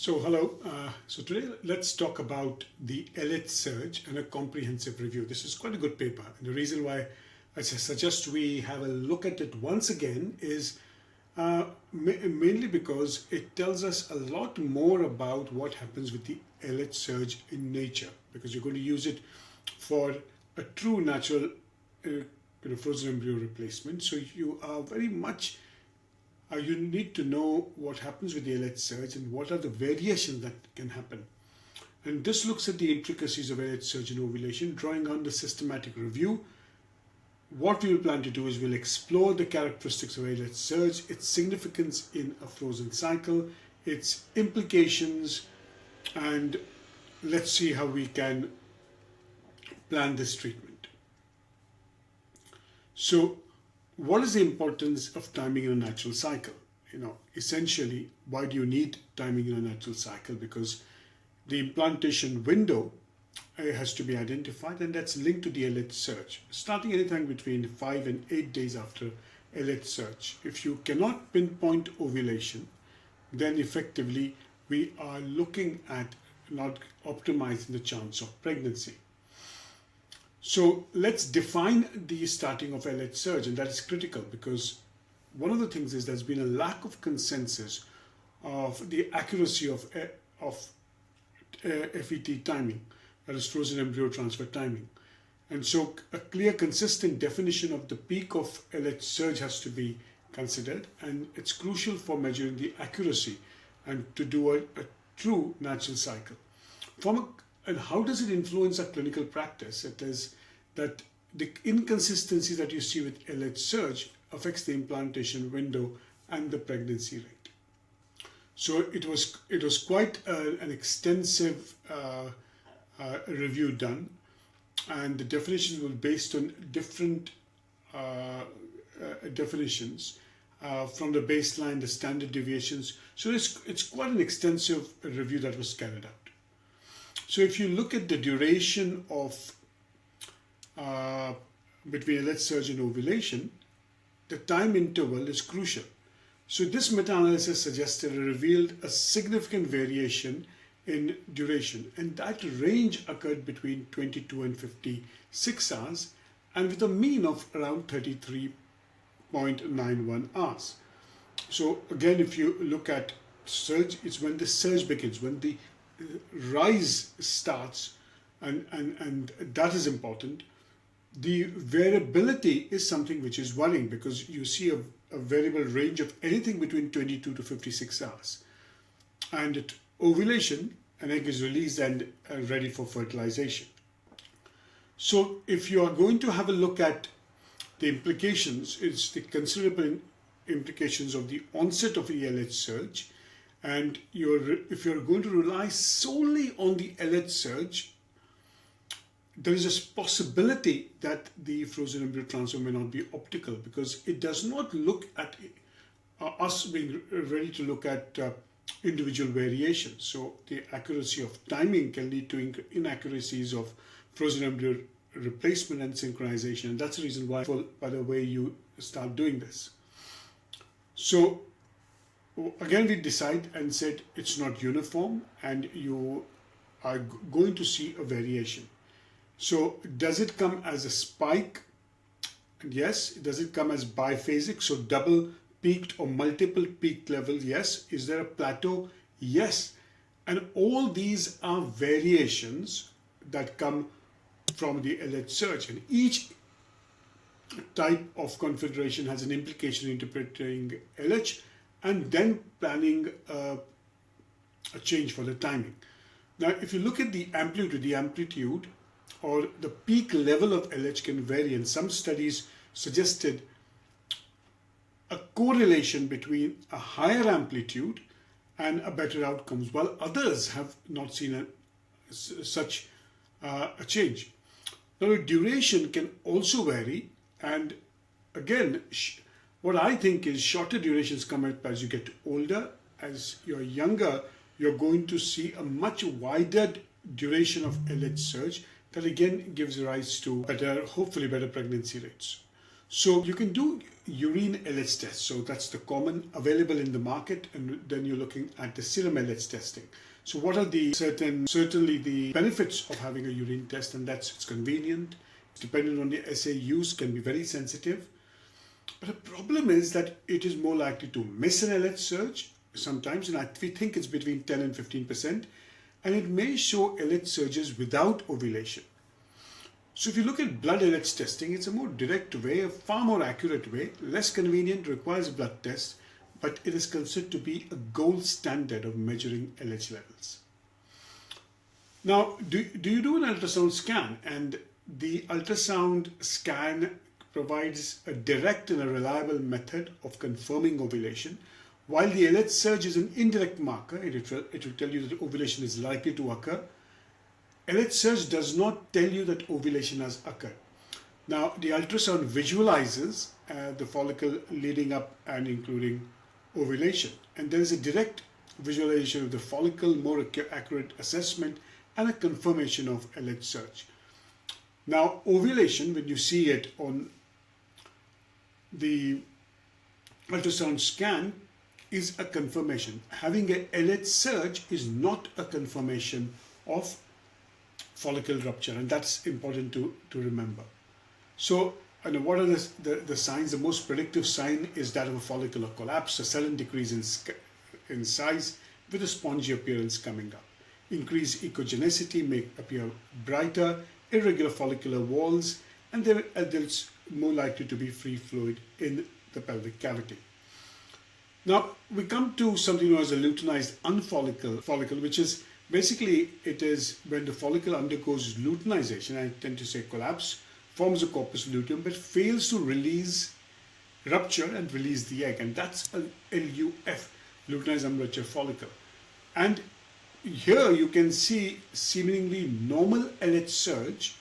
Hello. Today let's talk about the LH surge and a comprehensive review. This is quite a good paper. And the reason why I suggest we have a look at it once again is mainly because it tells us a lot more about what happens with the LH surge in nature, because you're going to use it for a true natural frozen embryo replacement. So you are very much you need to know what happens with the LH surge and what are the variations that can happen. And this looks at the intricacies of LH surge and ovulation, drawing on the systematic review. What we will plan to do is we'll explore the characteristics of LH surge, its significance in a frozen cycle, its implications, and let's see how we can plan this treatment. So, what is the importance of timing in a natural cycle? Essentially, why do you need timing in a natural cycle? Because the implantation window has to be identified, and that's linked to the LH surge, starting anytime between 5 and 8 days after LH surge. If you cannot pinpoint ovulation, then effectively we are looking at not optimizing the chance of pregnancy. So let's define the starting of LH surge, and that is critical because one of the things is there's been a lack of consensus of the accuracy of FET timing, that is frozen embryo transfer timing. And so a clear, consistent definition of the peak of LH surge has to be considered, and it's crucial for measuring the accuracy and to do a true natural cycle. And how does it influence our clinical practice? It is that the inconsistency that you see with LH surge affects the implantation window and the pregnancy rate. So it was quite an extensive review done, and the definitions were based on different definitions from the baseline, the standard deviations. So it's quite an extensive review that was carried out. So if you look at the duration of between LH surge and ovulation, the time interval is crucial. So this meta-analysis suggested and revealed a significant variation in duration, and that range occurred between 22 and 56 hours, and with a mean of around 33.91 hours. So again, if you look at surge, it's when the surge begins, when the rise starts, and that is important. The variability is something which is worrying because you see a variable range of anything between 22 to 56 hours. And at ovulation, an egg is released and ready for fertilization. So if you are going to have a look at the implications, it's the considerable implications of the onset of the LH surge. And if you're going to rely solely on the LH surge, there is a possibility that the frozen embryo transfer may not be optical because it does not look at us being ready to look at individual variations. So the accuracy of timing can lead to inaccuracies of frozen embryo replacement and synchronization. And that's the reason why, by the way, you start doing this. So again, we decide and said it's not uniform and you are going to see a variation. So does it come as a spike? Yes. Does it come as biphasic? So double peaked or multiple peak levels? Yes. Is there a plateau? Yes. And all these are variations that come from the LH surge, and each type of configuration has an implication in interpreting LH and then planning a change for the timing. Now, if you look at the amplitude or the peak level of LH can vary, and some studies suggested a correlation between a higher amplitude and a better outcomes, while others have not seen such a change. Now, the duration can also vary, and again, what I think is shorter durations come up as you get older. As you're younger, you're going to see a much wider duration of LH surge that again gives rise to hopefully better pregnancy rates. So you can do urine LH test. So that's the common available in the market, and then you're looking at the serum LH testing. So what are the certainly the benefits of having a urine test? And that's it's convenient. Depending on the assay used, can be very sensitive. But the problem is that it is more likely to miss an LH surge sometimes, and we think it's between 10 and 15%, and it may show LH surges without ovulation. So if you look at blood LH testing, it's a more direct way, a far more accurate way, less convenient, requires a blood test, but it is considered to be a gold standard of measuring LH levels. Now, do you do an ultrasound scan? And the ultrasound scan provides a direct and a reliable method of confirming ovulation, while the LH surge is an indirect marker. It will tell you that ovulation is likely to occur. LH surge does not tell you that ovulation has occurred. Now, the ultrasound visualizes the follicle leading up and including ovulation. And there is a direct visualization of the follicle, more accurate assessment, and a confirmation of LH surge. Now, ovulation, when you see it on the ultrasound scan, is a confirmation. Having a LH surge is not a confirmation of follicle rupture, and that's important to remember. So, what are the signs? The most predictive sign is that of a follicular collapse, a sudden decrease in size with a spongy appearance coming up. Increased echogenicity, may appear brighter, irregular follicular walls, and there's more likely to be free fluid in the pelvic cavity. Now, we come to something known as a luteinized follicle, which is basically, it is when the follicle undergoes luteinization, I tend to say collapse, forms a corpus luteum, but fails to rupture and release the egg. And that's a LUF, luteinized unruptured follicle. And here you can see seemingly normal LH surge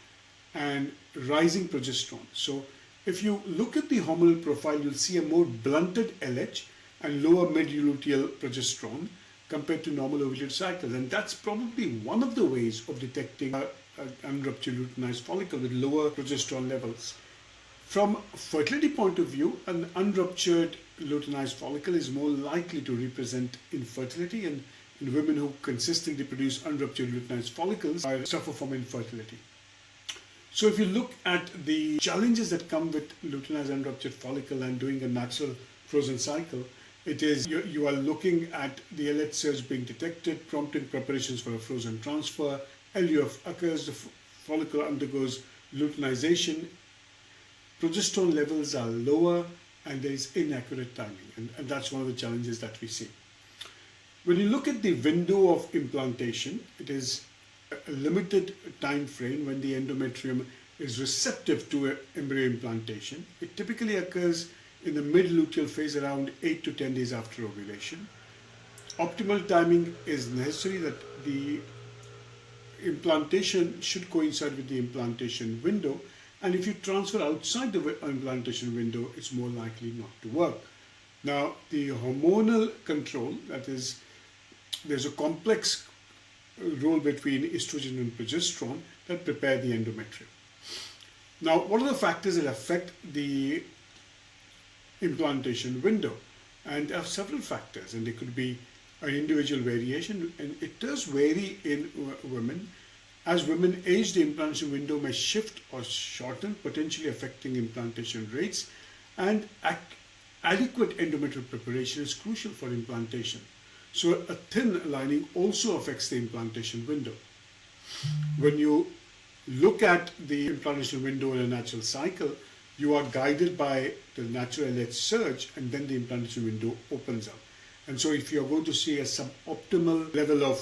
and rising progesterone. So if you look at the hormonal profile, you'll see a more blunted LH and lower mid-luteal progesterone compared to normal ovulatory cycles. And that's probably one of the ways of detecting an unruptured luteinized follicle with lower progesterone levels. From a fertility point of view, an unruptured luteinized follicle is more likely to represent infertility, and women who consistently produce unruptured luteinized follicles suffer from infertility. So if you look at the challenges that come with luteinized unruptured follicle and doing a natural frozen cycle, it is you are looking at the LH surge being detected, prompting preparations for a frozen transfer. LUF occurs, the follicle undergoes luteinization, progesterone levels are lower, and there is inaccurate timing. And that's one of the challenges that we see. When you look at the window of implantation, it is a limited time frame when the endometrium is receptive to embryo implantation. It typically occurs in the mid-luteal phase around 8 to 10 days after ovulation. Optimal timing is necessary, that the implantation should coincide with the implantation window, and if you transfer outside the implantation window, it's more likely not to work. Now, the hormonal control, that is, there's a complex role between estrogen and progesterone that prepare the endometrium. Now, what are the factors that affect the implantation window? And there are several factors, and there could be an individual variation, and it does vary in women. As women age, the implantation window may shift or shorten, potentially affecting implantation rates, and adequate endometrial preparation is crucial for implantation. So a thin lining also affects the implantation window. When you look at the implantation window in a natural cycle, you are guided by the natural LH surge, and then the implantation window opens up. And so if you're going to see a suboptimal level of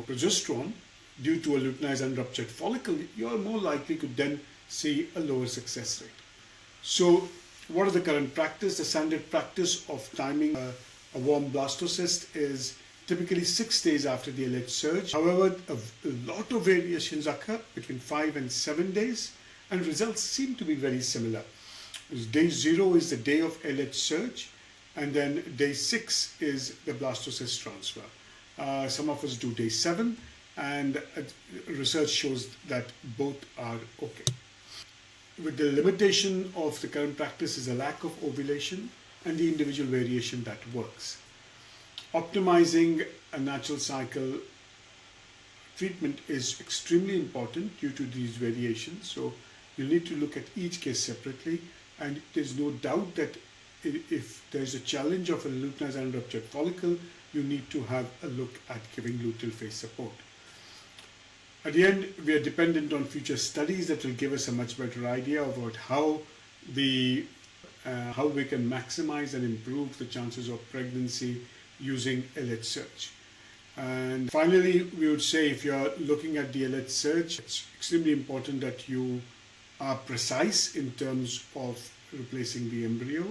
progesterone due to a luteinized unruptured follicle, you are more likely to then see a lower success rate. So what are the current practice? The standard practice of timing a warm blastocyst is typically 6 days after the LH surge. However, a lot of variations occur between 5 and 7 days, and results seem to be very similar. Day 0 is the day of LH surge, and then day 6 is the blastocyst transfer. Some of us do day 7, and research shows that both are okay. with the limitation of the current practice is a lack of ovulation and the individual variation that works. Optimizing a natural cycle treatment is extremely important due to these variations. So you need to look at each case separately, and there's no doubt that if there's a challenge of a luteinized unruptured follicle, you need to have a look at giving luteal phase support. At the end, we are dependent on future studies that will give us a much better idea about how we can maximize and improve the chances of pregnancy using LH search. And finally, we would say if you're looking at the LH search, it's extremely important that you are precise in terms of replacing the embryo.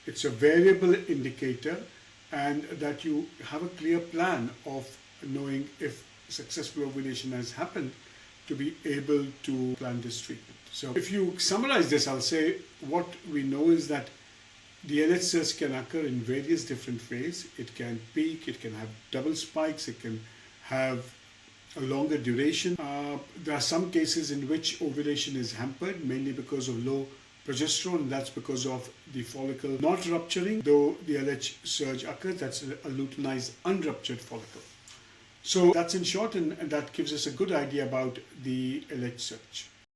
It's a variable indicator, and that you have a clear plan of knowing if successful ovulation has happened to be able to plan this treatment. So if you summarize this, I'll say what we know is that the LH search can occur in various different ways. It can peak, it can have double spikes, it can have a longer duration. There are some cases in which ovulation is hampered, mainly because of low progesterone. That's because of the follicle not rupturing, though the LH surge occurs. That's a luteinized unruptured follicle. So that's in short, and that gives us a good idea about the LH search.